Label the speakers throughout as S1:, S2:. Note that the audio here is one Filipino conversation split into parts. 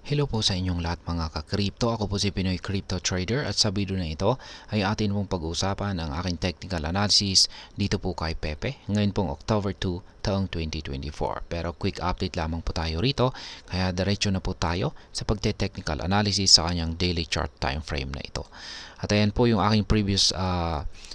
S1: Hello po sa inyong lahat mga ka-crypto. Ako po si Pinoy Crypto Trader at sa video na ito ay atin pong pag-uusapan ang aking technical analysis dito po kay Pepe ngayon pong October 2 taong 2024. Pero quick update lamang po tayo rito kaya diretso na po tayo sa pagte-technical analysis sa kanyang daily chart time frame na ito. At ayan po yung aking previous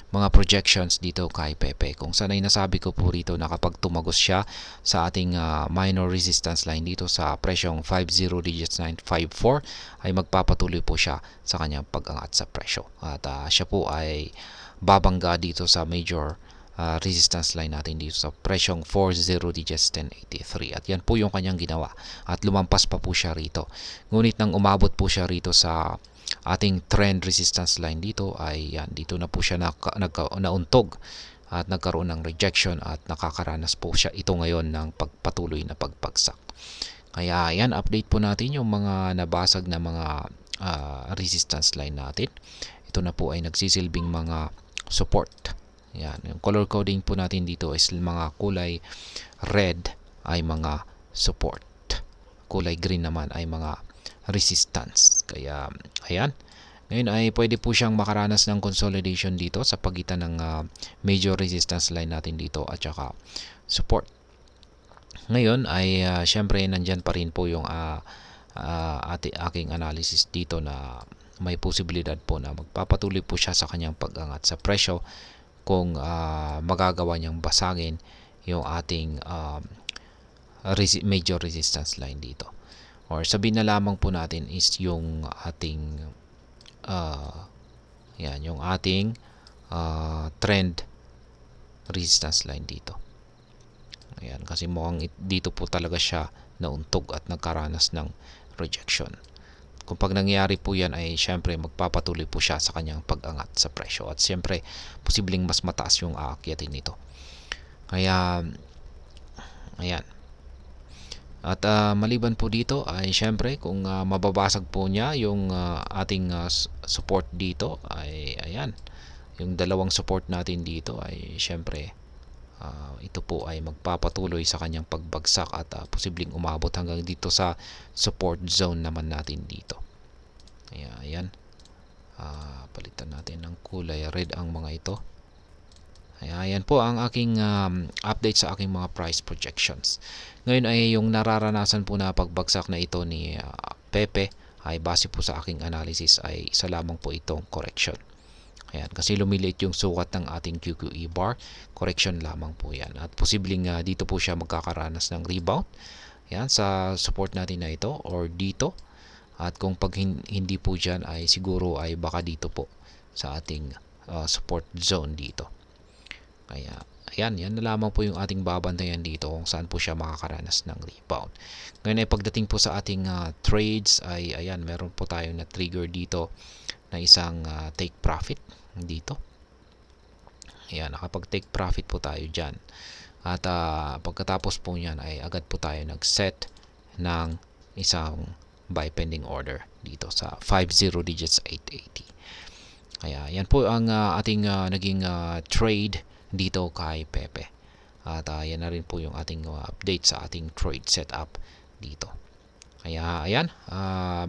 S1: mga projections dito kay Pepe kung saan ay nasabi ko po rito na kapag tumagos siya sa ating minor resistance line dito sa presyong 50 digits 954 ay magpapatuloy po siya sa kanyang pag-angat sa presyo at siya po ay babangga dito sa major resistance line natin dito sa presyong 40 digits 1083 at yan po yung kanyang ginawa at lumampas pa po siya rito, ngunit nang umabot po siya rito sa ating trend resistance line dito ay yan, dito na po siya nauntog at nagkaroon ng rejection at nakakaranas po siya ito ngayon ng pagpatuloy na pagbagsak. Kaya yan, update po natin yung mga nabasag na mga resistance line natin. Ito na po ay nagsisilbing mga support. Yan, yung color coding po natin dito is mga kulay red ay mga support. Kulay green naman ay mga resistance. Kaya ayan, ngayon ay pwede po siyang makaranas ng consolidation dito sa pagitan ng major resistance line natin dito at saka support. Ngayon ay syempre nandyan pa rin po yung aking analysis dito na may posibilidad po na magpapatuloy po siya sa kanyang pag-angat sa presyo kung magagawa niyang basagin yung ating major resistance line dito. Or sabihin na lamang po natin is yung ating yan, yung ating trend resistance line dito. Ayan, kasi mukhang dito po talaga siya nauntog at nagkaranas ng rejection. Kung pag nangyari po yan ay syempre magpapatuloy po siya sa kanyang pag-angat sa presyo at syempre posibleng mas mataas yung aakyatin nito. Kaya ayan. At maliban po dito ay syempre kung mababasag po niya yung ating support dito ay ayan, yung dalawang support natin dito ay syempre ito po ay magpapatuloy sa kanyang pagbagsak at posibleng umabot hanggang dito sa support zone naman natin dito. Ayan, palitan natin ng kulay red ang mga ito. Ayan po ang aking update sa aking mga price projections. Ngayon ay yung nararanasan po na pagbagsak na ito ni Pepe ay base po sa aking analysis ay isa lamang po itong correction. Ayan, kasi lumiliit yung sukat ng ating QQE bar, correction lamang po yan. At posibleng dito po siya magkakaranas ng rebound. Ayan, sa support natin na ito or dito. At kung pag hindi po dyan ay siguro ay baka dito po sa ating support zone dito. Kaya ayan, yan na lamang po yung ating babantayan dito kung saan po siya makakaranas ng rebound. Ngayon ay pagdating po sa ating trades ay ayan, meron po tayong na trigger dito na isang take profit dito. Ayan, nakapag take profit po tayo dyan. At pagkatapos po nyan ay agad po tayo nag-set ng isang buy pending order dito sa 50 digits 880. Kaya yan po ang ating naging trade dito kay Pepe. At yan na rin po yung ating update sa ating trade setup dito. Kaya ayan,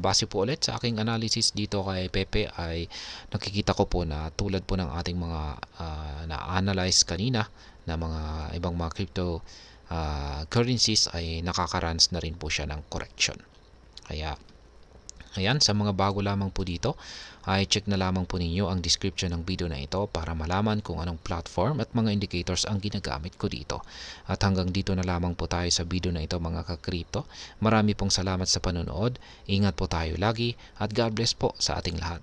S1: base po ulit sa aking analysis dito kay Pepe ay nakikita ko po na tulad po ng ating mga na-analyze kanina na mga ibang mga crypto currencies ay nakakaranas na rin po siya ng correction. Kaya ayan, sa mga bago lamang po dito ay check na lamang po ninyo ang description ng video na ito para malaman kung anong platform at mga indicators ang ginagamit ko dito. At hanggang dito na lamang po tayo sa video na ito mga ka-crypto. Marami pong salamat sa panonood. Ingat po tayo lagi at God bless po sa ating lahat.